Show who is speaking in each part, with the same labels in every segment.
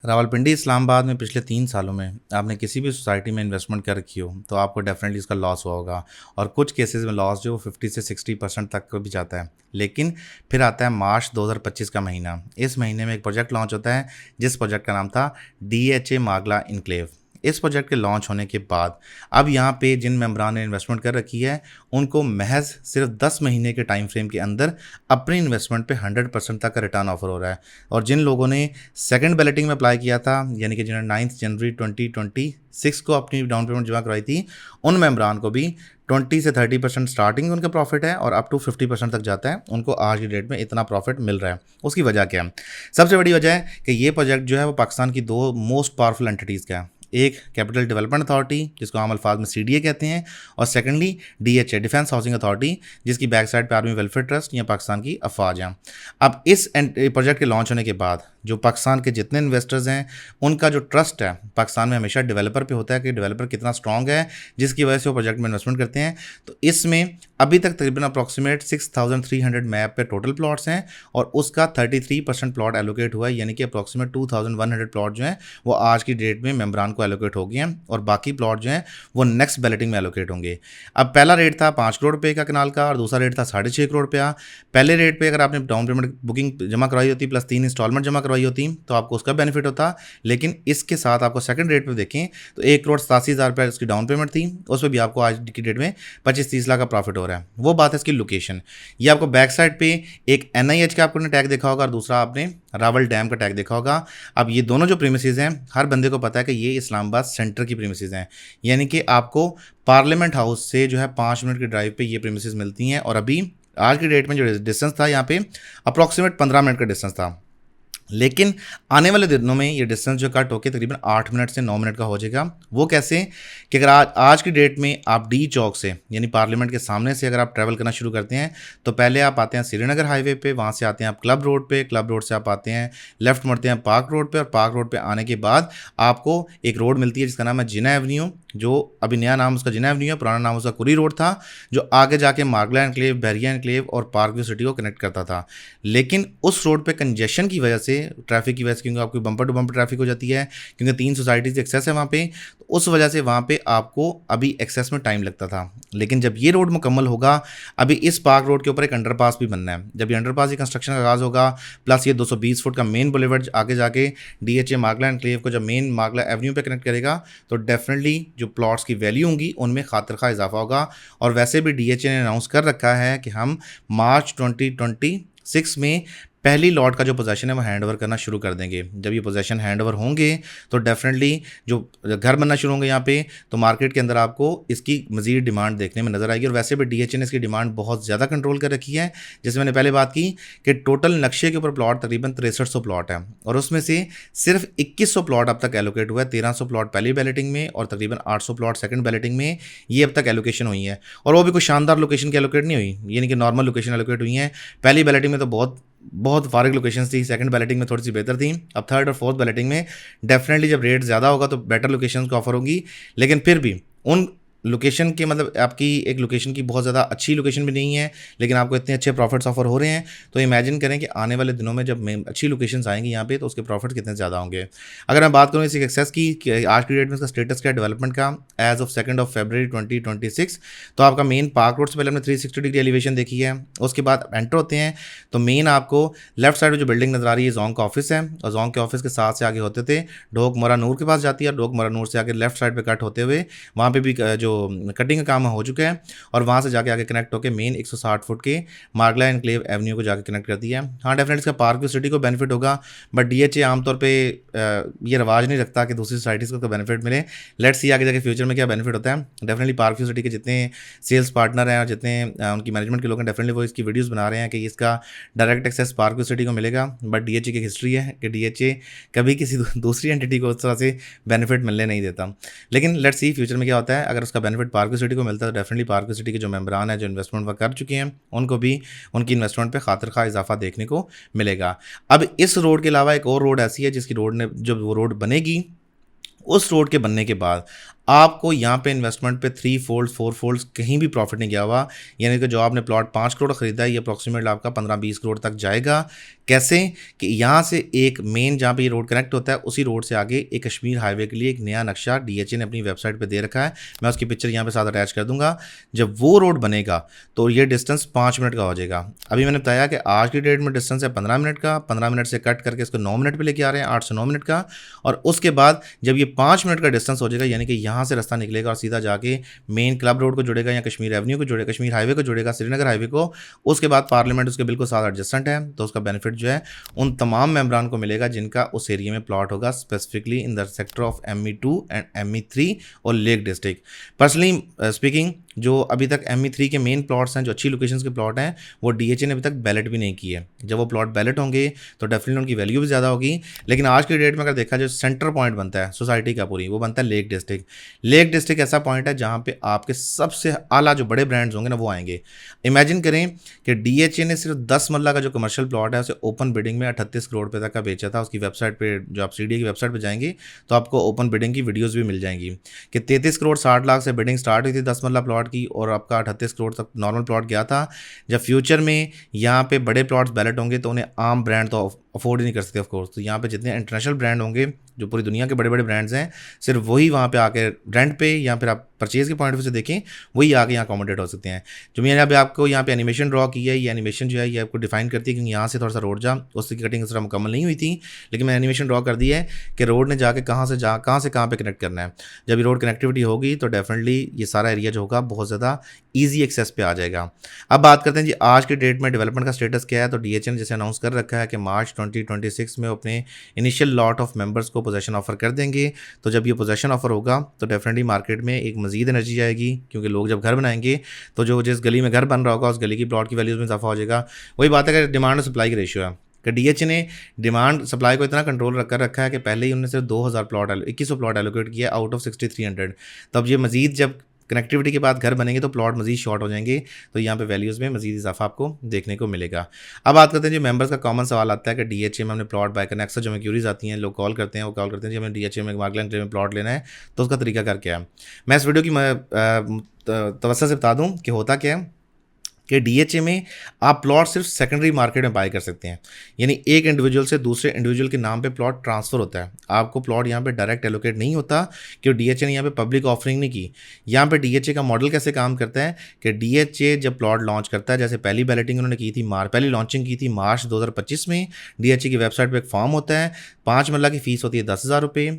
Speaker 1: रावलपिंडी इस्लामाबाद में पिछले 3 सालों में आपने किसी भी सोसाइटी में इन्वेस्टमेंट कर रखी हो तो आपको डेफिनेटली इसका लॉस हुआ होगा। और कुछ केसेस में लॉस जो 50 से 60% तक का भी जाता है। लेकिन फिर आता है मार्च 2025 का महीना। इस महीने में एक प्रोजेक्ट लॉन्च होता है जिस प्रोजेक्ट का नाम था DHA मागला इनक्लेव। इस प्रोजेक्ट के लॉन्च होने के बाद अब यहाँ पे जिन मेंबरान ने इन्वेस्टमेंट कर रखी है उनको महज सिर्फ 10 महीने के टाइम फ्रेम के अंदर अपनी इन्वेस्टमेंट पे 100% तक का रिटर्न ऑफर हो रहा है। और जिन लोगों ने सेकंड बैलेटिंग में अप्लाई किया था, यानी कि जिन्होंने 9 जनवरी 2026 को अपनी डाउन पेमेंट जमा करवाई थी, उन मेंबरान को भी 20 से 30% स्टार्टिंग उनका प्रॉफिट है और अप टू 50% तक जाता है। उनको आज की डेट में इतना प्रॉफिट मिल रहा है। उसकी वजह क्या है? सबसे बड़ी वजह है कि ये प्रोजेक्ट जो है वो पाकिस्तान की दो मोस्ट पावरफुल एंटिटीज़ का है। एक कैपिटल डेवलपमेंट अथॉरिटी जिसको आम अल्फाज में CDA कहते हैं, और secondly DHA defence housing authority जिसकी बैक साइड पे आर्मी वेलफेयर ट्रस्ट या पाकिस्तान की अफवाज हैं। अब इस प्रोजेक्ट के लॉन्च होने के बाद जो पाकिस्तान के जितने इन्वेस्टर्स हैं उनका जो ट्रस्ट है पाकिस्तान में हमेशा डेवलपर पे होता है कि डेवलपर कितना स्ट्रॉन्ग है, जिसकी वजह से वो प्रोजेक्ट में इन्वेस्टमेंट करते हैं। तो इसमें अभी तक तकरीबन अप्रॉक्सीमेट 6300 मैप पे टोटल प्लॉट्स हैं और उसका 33% प्लॉट एलोकेट हुआ है, यानी कि अप्रॉक्सीमेट 2100 प्लॉट जो हैं वो आज की डेट में मेंबरान को एलोकेट हो गए हैं और बाकी प्लॉट जो हैं वो नेक्स्ट बैलेटिंग में एलोकेट होंगे। अब पहला रेट था 5 करोड़ रुपये का कनाल का और दूसरा रेट था 6.5 करोड़ रुपया। पहले रेट पे अगर आपने डाउन पेमेंट बुकिंग जमा करवाई होती प्लस 3 इंस्टॉलमेंट जमा करवाई होती तो आपको उसका बेनिफिट होता। लेकिन इसके साथ आपको सेकंड रेट पे देखें तो 1,87,000 रुपये उसकी डाउन पेमेंट थी, उस पर भी आपको आज की डेट में 25-30 लाख का प्रॉफिट हो रहा है। वो बात है इसकी लोकेशन। ये आपको बैक साइड पे एक NIH का आपने टैग देखा होगा और दूसरा आपने रावल डैम का टैग देखा होगा। अब ये दोनों जो प्रीमिसेस हैं हर बंदे को पता है कि ये इस्लामाबाद सेंटर की प्रीमिसेस हैं, यानी कि आपको पार्लियामेंट हाउस से जो है 5 मिनट की ड्राइव पे ये प्रीमिसेस मिलती हैं। और अभी आज की डेट में जो डिस्टेंस था यहाँ पे अप्रॉक्सीमेट 15 मिनट का डिस्टेंस था, लेकिन आने वाले दिनों में ये डिस्टेंस जो कट होकर तकरीबन 8 मिनट से 9 मिनट का हो जाएगा। वो कैसे कि अगर आज की डेट में आप D चौक से यानी पार्लियामेंट के सामने से अगर आप ट्रैवल करना शुरू करते हैं तो पहले आप आते हैं श्रीनगर हाईवे पे, वहाँ से आते हैं आप क्लब रोड पे, क्लब रोड से आप आते हैं लेफ्ट मुड़ते हैं पार्क रोड पे, और पार्क रोड पे आने के बाद आपको एक रोड मिलती है जिसका नाम है जिना एवेन्यू, जो अभी नया नाम उसका जिना एवेन्यू है, पुराना नाम उसका कुरी रोड था, जो आगे जाके मागला एनक्लेव, बहरिया एनक्लेव और पार्क व्यू सिटी को कनेक्ट करता था। लेकिन उस रोड पे कंजेशन की वजह से, ट्रैफिक की वजह से, क्योंकि आपकी बम्पर टू बम्पर ट्रैफिक हो जाती है क्योंकि 3 सोसाइटीज़ एक्सेस है वहाँ पे, तो उस वजह से वहाँ पे आपको अभी एक्सेस में टाइम लगता था। लेकिन जब ये रोड मुकम्मल होगा, अभी इस पार्क रोड के ऊपर एक अंडरपास भी बनना है। जब ये अंडरपास की कंस्ट्रक्शन का आगाज़ होगा प्लस ये 220 फुट का मेन बुलेवर्ड आगे जाके DHA मागला एनक्लेव को जब मेन मागला एवेन्यू पे कनेक्ट करेगा तो डेफिनेटली जो प्लॉट्स की वैल्यू होंगी उनमें खातिर खा इजाफा होगा। और वैसे भी DHA ने अनाउंस कर रखा है कि हम मार्च 2026 में पहली लॉट का जो पोजेशन है वो हैंड ओवर करना शुरू कर देंगे। जब ये पोजेशन हैंड ओवर होंगे तो डेफिनेटली जो घर बनना शुरू होंगे यहाँ पे, तो मार्केट के अंदर आपको इसकी मज़ीद डिमांड देखने में नज़र आएगी। और वैसे भी DHA ने इसकी डिमांड बहुत ज़्यादा कंट्रोल कर रखी है। जैसे मैंने पहले बात की कि टोटल नक्शे के ऊपर प्लॉट तकरीबन 6300 प्लॉट है और उसमें से सिर्फ 2100 प्लॉट अब तक एलोकेट हुआ है। 1300 प्लॉट पहली बैलेटिंग में और तकरीबन 800 प्लॉट सेकंड बैलेटिंग में ये अब तक एलोकेशन हुई है। और वो भी कोई शानदार लोकेशन की एलोकेट नहीं हुई, यानी कि नॉर्मल लोकेशन एलोकेट हुई है। पहली बैलेटिंग में तो बहुत फारिग लोकेशंस थी, सेकंड बैलेटिंग में थोड़ी सी बेहतर थी। अब थर्ड और फोर्थ बैलेटिंग में डेफिनेटली जब रेट ज़्यादा होगा तो बेटर लोकेशंस को ऑफर होगी। लेकिन फिर भी उन लोकेशन के मतलब आपकी एक लोकेशन की बहुत ज़्यादा अच्छी लोकेशन भी नहीं है, लेकिन आपको इतने अच्छे प्रॉफिट्स ऑफर हो रहे हैं, तो इमेजिन करें कि आने वाले दिनों में जब अच्छी लोकेशंस आएंगी यहाँ पे तो उसके प्रॉफिट कितने ज़्यादा होंगे। अगर मैं बात करूँ इसी एक्सेस की कि आज की डेट में इसका स्टेटस क्या है डेवलपमेंट का एज ऑफ 2 फरवरी 2026, तो आपका मेन पार्क रोड से पहले हमने 360 डिग्री एलिवेशन देखी है। उसके बाद एंटर होते हैं तो मेन आपको लेफ्ट साइड में जो बिल्डिंग नज़र आ रही है जोंग का ऑफिस है, और जोंग के ऑफिस के साथ से आगे होते थे ढोक मोरा नूर के पास जाती है, और ढोक मोरा नूर से आगे लेफ्ट साइड पर कट होते हुए वहाँ पर भी जो कटिंग काम हो चुका है, और वहाँ से जाके आगे कनेक्ट होकर मेन 160 फुट के मागला एनक्लेव एवेन्यू को जाके कनेक्ट कर दिया है। हाँ डेफिनेटली इसका पार्क व्यू सिटी को बेनिफिट होगा, बट DHA आमतौर पे ये रवाज नहीं रखता कि दूसरी सोसाइटीज़ को तो बेनिफिट मिले। लेट्स सी आगे जाके फ्यूचर में क्या बेनिफिट होता है। डेफिनेटली पार्क व्यू सिटी के जितने सेल्स पार्टनर हैं और जितने उनकी मैनेजमेंट के लोग हैं डेफिनेटली वो इसकी वीडियोज़ बना रहे हैं कि इसका direct access Park View City को मिलेगा। बट DHA की हिस्ट्री है कि DHA कभी किसी दूसरी एंटिटी को उस तरह से बेनिफिट मिलने नहीं देता। लेकिन लेट्स सी फ्यूचर में क्या होता है। अगर उसका बेनिफिट पार्क व्यू सिटी को मिलता है तो डेफिनेटली पार्क व्यू सिटी के जो मेंबरान है जो इन्वेस्टमेंट वह कर चुके हैं उनको भी उनकी इन्वेस्टमेंट पे खातिर खा इजाफा देखने को मिलेगा। अब इस रोड के अलावा एक और रोड ऐसी है जिसकी रोड ने जब वो रोड बनेगी, उस रोड के बनने के बाद आपको यहाँ पे इन्वेस्टमेंट पे 3 फोल्ड 4 फोल्ड कहीं भी प्रॉफिट नहीं गया हुआ। यानी कि जो आपने प्लॉट 5 करोड़ खरीदा है, ये अप्रॉक्सीमेट आपका 15-20 करोड़ तक जाएगा। कैसे कि यहाँ से एक मेन जहाँ पे ये रोड कनेक्ट होता है, उसी रोड से आगे एक कश्मीर हाईवे के लिए एक नया नक्शा डीएचए ने अपनी वेबसाइट पे दे रखा है। मैं उसकी पिक्चर यहाँ पे साथ अटैच कर दूंगा। जब वो रोड बनेगा तो ये डिस्टेंस 5 मिनट का हो जाएगा। अभी मैंने बताया कि आज की डेट में डिस्टेंस है 15 मिनट का, 15 मिनट से कट करके इसको 9 मिनट पे लेके आ रहे हैं, 8 से 9 मिनट का। और उसके बाद जब ये 5 मिनट का डिस्टेंस हो जाएगा, यानी कि यहाँ से रास्ता निकलेगा और सीधा जाके मेन क्लब रोड को जुड़ेगा या कश्मीर एवेन्यू को जुड़ेगा, कश्मीर हाईवे को जुड़ेगा, श्रीनगर हाईवे को। उसके बाद पार्लियामेंट उसके बिल्कुल साथ एडजस्टेंट है, तो उसका बेनिफिट जो है उन तमाम मेम्बरान को मिलेगा जिनका उस एरिया में प्लॉट होगा, specifically in the sector of ME2 and ME3 और लेक डिस्ट्रिक्ट। पर्सनली स्पीकिंग, जो अभी तक ME3 के मेन प्लॉट्स हैं, जो अच्छी लोकेशंस के प्लॉट हैं, वो डीएचए ने अभी तक बैलेट भी नहीं किए। जब वो प्लॉट बैलेट होंगे तो डेफिनेटली उनकी वैल्यू भी ज़्यादा होगी। लेकिन आज की डेट में अगर देखा जाए, सेंटर पॉइंट बनता है सोसाइटी का पूरी, वो बनता है लेक डिस्ट्रिक्ट। लेक डिस्ट्रिक्ट ऐसा पॉइंट है जहाँ पे आपके सबसे आला जो बड़े ब्रांड्स होंगे ना, वो आएंगे। इमेजिन करें कि डीएचए ने सिर्फ 10 मरला का जो कमर्शियल प्लॉट है, उसे ओपन बिडिंग में 38 करोड़ रुपये तक का बेचा था। उसकी वेबसाइट पर, जो आप सीडीए की वेबसाइट पर जाएंगे तो आपको ओपन बिडिंग की वीडियोज़ भी मिल जाएंगी कि 33 करोड़ 60 लाख से बिडिंग स्टार्ट हुई थी 10 मरला प्लॉट की, और आपका 38 करोड़ तक नॉर्मल प्लॉट गया था। जब फ्यूचर में यहाँ पे बड़े प्लॉट्स बैलेट होंगे तो उन्हें आम ब्रांड तो अफोर्ड ही नहीं कर सकते ऑफ कोर्स। तो यहाँ पे जितने इंटरनेशनल ब्रांड होंगे, जो पूरी दुनिया के बड़े बड़े ब्रांड्स हैं, सिर्फ वही वहाँ पे आके रेंट पे या फिर आप परचेज के पॉइंट ऑफ व्यू से देखें, वही आके यहाँ अकोमोडेट हो सकते हैं। जो मैंने अभी आपको यहाँ पे एनिमेशन ड्रॉ की है, ये एनिमेशन जो है ये आपको डिफाइन करती है, क्योंकि यहाँ से थोड़ा सा रोड जा, उसकी कटिंग इस तरह मुकम्मल नहीं हुई थी, लेकिन मैंने एनिमेशन ड्रॉ कर दी है कि रोड ने जाके कहाँ से कहाँ पे कनेक्ट करना है। जब ये रोड कनेक्टिविटी होगी तो डेफिनेटली ये सारा एरिया जो होगा बहुत ज़्यादा ईजी एक्सेस पे आ जाएगा। अब बात करते हैं जी आज के डेट में डेवलपमेंट का स्टेटस क्या है। तो डीएचए ने जैसे अनाउंस कर रखा है कि मार्च 2026 में अपने इनिशियल लॉट ऑफ मेंबर्स को पोजेशन ऑफर कर देंगे। तो जब ये पोजेशन ऑफर होगा तो डेफिनेटली मार्केट में एक मजीद एनर्जी आएगी, क्योंकि लोग जब घर बनाएंगे तो जो जिस गली में घर बन रहा होगा उस गली की प्लॉट की वैल्यूज़ में इजाफा हो जाएगा। वही बात है कि डिमांड और सप्लाई की रेशियो है कि डीएचए ने डिमांड सप्लाई को इतना कंट्रोल कर रखा है कि पहले ही उन्होंने सिर्फ 2000 प्लॉट 2100 प्लॉट एलोकेट किया आउट ऑफ 6300। तब ये मजीद जब कनेक्टिविटी के बाद घर बनेंगे तो प्लॉट मजीद शॉर्ट हो जाएंगे, तो यहाँ पे वैल्यूज़ में मजीद इजाफा आपको देखने को मिलेगा। अब बात करते हैं जो मेंबर्स का कॉमन सवाल आता है कि डीएचए में हमने प्लॉट बाय करना है। अक्सर जो हमें क्यूरीज आती हैं, लोग कॉल करते हैं, वो कॉल करते हैं जी हमें डीएचए में मार्केट में प्लॉट लेना है, तो उसका तरीका कर क्या है। मैं इस वीडियो की तवज्जो से बता दूँ कि होता क्या है कि डीएचए में आप प्लॉट सिर्फ सेकेंडरी मार्केट में बाय कर सकते हैं। यानी एक इंडिविजुअल से दूसरे इंडिविजुअल के नाम पे प्लॉट ट्रांसफ़र होता है, आपको प्लॉट यहाँ पे डायरेक्ट एलोकेट नहीं होता, क्योंकि डीएचए ने यहाँ पे पब्लिक ऑफरिंग नहीं की। यहाँ पे डीएचए का मॉडल कैसे काम करता है कि डीएचए जब प्लॉट लॉन्च करता है, जैसे पहली बैलेटिंग उन्होंने की थी पहली लॉन्चिंग की थी मार्च 2025 में। डीएचए की वेबसाइट पर एक फॉर्म होता है, 5 मरला की फ़ीस होती है 10,000 रुपये,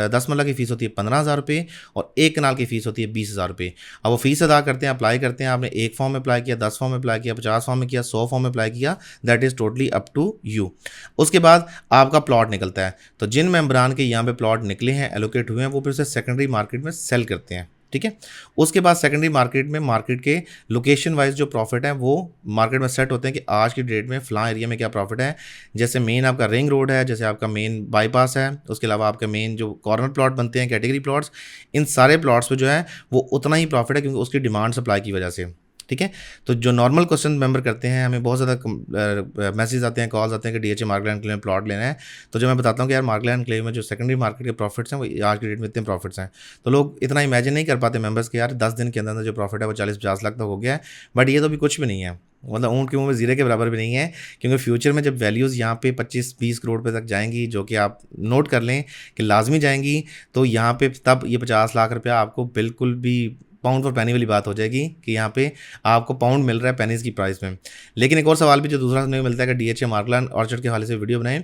Speaker 1: 10 मरला की फ़ीस होती है 15,000 रुपये, और 1 कनाल की फ़ीस होती है 20,000 रुपये। अब वो फीस अदा करते हैं, अप्लाई करते हैं। आपने एक फॉर्म में अप्लाई किया, 10 फॉर्म में अप्लाई किया, 50 फॉर्म में किया, 100 फॉर्म में अप्लाई किया, that is totally up to you. उसके बाद आपका प्लॉट निकलता है। तो जिन मेम्बरान के यहाँ पे प्लॉट निकले हैं, एलोकेट हुए हैं, वो फिर उसे सेकेंडरी मार्केट में सेल करते हैं। ठीक है। उसके बाद सेकेंडरी मार्केट में मार्केट के लोकेशन वाइज जो प्रॉफिट है वो मार्केट में सेट होते हैं कि आज की डेट में फ़लाँ एरिया में क्या प्रॉफिट है। जैसे मेन आपका रिंग रोड है, जैसे आपका मेन बाईपास है, उसके अलावा आपके मेन जो कॉर्नर प्लॉट बनते हैं, कैटेगरी प्लॉट्स, इन सारे प्लॉट्स पे जो है वो उतना ही प्रॉफिट है, क्योंकि उसकी डिमांड सप्लाई की वजह से। ठीक है। तो जो नॉर्मल क्वेश्चन मेंबर करते हैं, हमें बहुत ज़्यादा मैसेज आते हैं, कॉल्स आते हैं कि डीएचए मार्केट एंड क्लेव में प्लॉट लेना है। तो जो मैं बताता हूँ कि यार मार्केट एंड क्लेव में जो सेकेंडरी मार्केट के प्रॉफिट्स हैं वो आज की डेट में इतने प्रॉफिट्स हैं, तो लोग इतना इमेजिन नहीं कर पाते मेंबर्स के यार 10 दिन के अंदर जो प्रॉफिट है वो 40-50 लाख तक हो गया है। बट ये तो भी कुछ भी नहीं है, मतलब ऊँट के मुँह में जीरे के बराबर भी नहीं है, क्योंकि फ्यूचर में जब वैल्यूज़ यहाँ पे 25-20 करोड़ पे तक जाएंगी, जो कि आप नोट कर लें कि लाजमी जाएंगी, तो यहाँ पे तब ये 50 लाख रुपया आपको बिल्कुल भी पाउंड फॉर पैनी वाली बात हो जाएगी कि यहाँ पे आपको पाउंड मिल रहा है पैनीज़ की प्राइस में। लेकिन एक और सवाल भी जो दूसरा सुनने को मिलता है कि डीएचए मार्गला ऑर्चर्ड के हवाले से वीडियो बनाएं।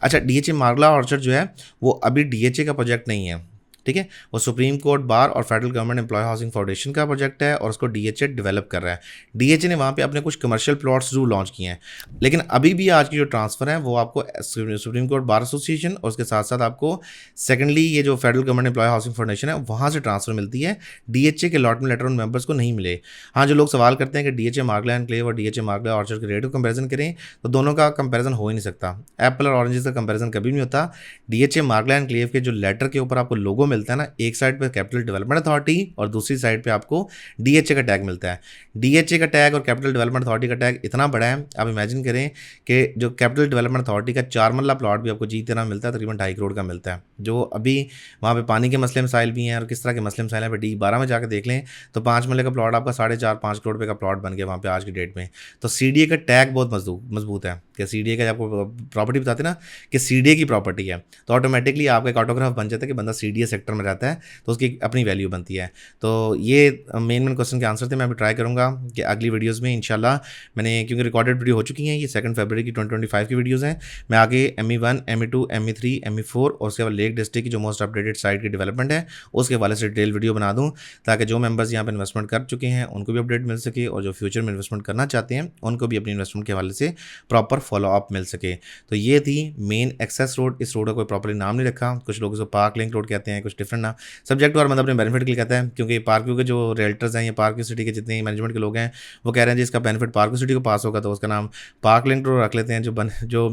Speaker 1: अच्छा, डीएचए मार्गला ऑर्चर्ड जो है वो अभी डीएचए का प्रोजेक्ट नहीं है, ठीक है, वो सुप्रीम कोर्ट बार और Federal Government Employ Housing Foundation का प्रोजेक्ट है और उसको डीएचए डेवलप कर रहा है। डीएचए ने वहाँ पे अपने कुछ कमर्शियल प्लॉट्स जरूर लॉन्च किए हैं, लेकिन अभी भी आज की जो ट्रांसफ़र है वो आपको सुप्रीम कोर्ट बार एसोसिएशन और उसके साथ साथ आपको सेकेंडली ये जो Federal Government Employ Housing Foundation है वहाँ से ट्रांसफ़र मिलती है। डीएचए के अलॉटमेंट लेटर उन मेंबर्स को नहीं मिले। हाँ, जो लोग सवाल करते हैं कि डीएचए मार्गला एनक्लेव और डीएचए मार्गला ऑर्चर्ड के रेट को कंपेरिजन करें, तो दोनों का कंपेरिजन हो ही नहीं सकता। एप्पल और ऑरेंजेस का कंपेरिजन कभी नहीं होता। डीएचए मार्गला एनक्लेव के जो लेटर के ऊपर आपको लोगो मिलता है ना, एक साइड पे कैपिटल डेवलपमेंट अथॉरिटी और दूसरी साइड पे आपको डीएचए का टैग मिलता है। डीएचए का टैग और कैपिटल डेवलपमेंट अथॉरिटी का टैग इतना बड़ा है, आप इमेजिन करें कि जो कैपिटल डेवलपमेंट अथॉरिटी का 4 मरला प्लॉट भी आपको जी तरह मिलता है, तकरीबन 2.5 करोड़ का मिलता है। जो अभी वहाँ पे पानी के मसले मसाइल भी हैं और किस तरह के मसले मसाइल हैं। पे D12 में जाकर देख लें तो 5 मरले का प्लॉट आपका 4.5-5 करोड़ रुपए का प्लॉट बन गया वहाँ पे आज की डेट में। तो CDA का टैग बहुत मजबूत है कि CDA का आपको प्रॉपर्टी बताते ना कि CDA की प्रॉपर्टी है, तो ऑटोमेटिकली आपका एक ऑटोग्राफ बन जाता है कि बंदा CDA सेक्टर में रहता है, तो उसकी अपनी वैल्यू बनती है। तो ये मेन क्वेश्चन के आंसर थे। मैं अभी ट्राई करूँगा कि अगली वीडियोज़ में इंशाल्लाह, मैंने क्योंकि रिकॉर्डेड वीडियो हो चुकी हैं, ये 2 फरवरी की 2025 की वीडियोज़ हैं, मैं आगे ME1 ME2 ME3 ME4 और उसके बाद लेक डिस्ट्रिक्ट की जो मोस्ट अपडेटेड साइट की डेवलपमेंट है उसके हवाले से डिटेल वीडियो बना दूं, ताकि जो मेंबर्स यहाँ पर इन्वेस्टमेंट कर चुके हैं उनको भी अपडेट मिल सके और जो फ्यूचर में इन्वेस्टमेंट करना चाहते हैं उनको भी अपनी इन्वेस्टमेंट के हवाले से प्रॉपर फॉलोअप मिल सके। तो ये थी मेन एक्सेस रोड। इस रोड का कोई प्रॉपरली नाम नहीं रखा, कुछ लोग इसको पार्क लिंक रोड कहते हैं, कुछ डिफरेंट नाम, सब्जेक्ट और मतलब अपने बेनिफिट के लिए कहता है, क्योंकि पार्क के जो रियल्टर्स हैं या पार्क सिटी के जितने मैनेजमेंट के लोग हैं वो कह रहे हैं जी इसका बेनिफिट पार्क सिटी को पास होगा, तो उसका नाम पार्क लिंक रोड रख लेते हैं। जो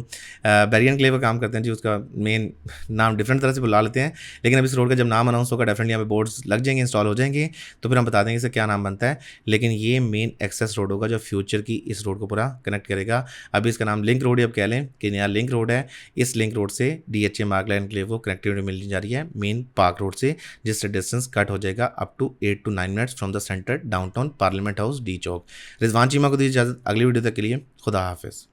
Speaker 1: बैरियन क्ले पर काम करते हैं जी उसका मेन नाम डिफरेंट तरह से बुला लेते हैं। लेकिन अब इस रोड का जब नाम अनाउंस होगा डेफिनेटली यहाँ पे बोर्ड्स लग जाएंगे, इंस्टॉल हो जाएंगे, तो फिर हम बता देंगे इसका क्या नाम बनता है। लेकिन ये मेन एक्सेस रोड होगा जो फ्यूचर की इस रोड को पूरा कनेक्ट करेगा। अभी इसका नाम लिंक रोड ही अब कह लें कि नया लिंक रोड है। इस लिंक रोड से DHA मार्कलैंड के लिए वो कनेक्टिविटी मिलने जा रही है मेन पार्क रोड से, जिससे डिस्टेंस कट हो जाएगा up to 8 to 9 minutes from the centre downtown Parliament House D Chowk. Rizwan Cheema को दीजिए इजाजत, अगली वीडियो तक के लिए खुदा हाफिज़।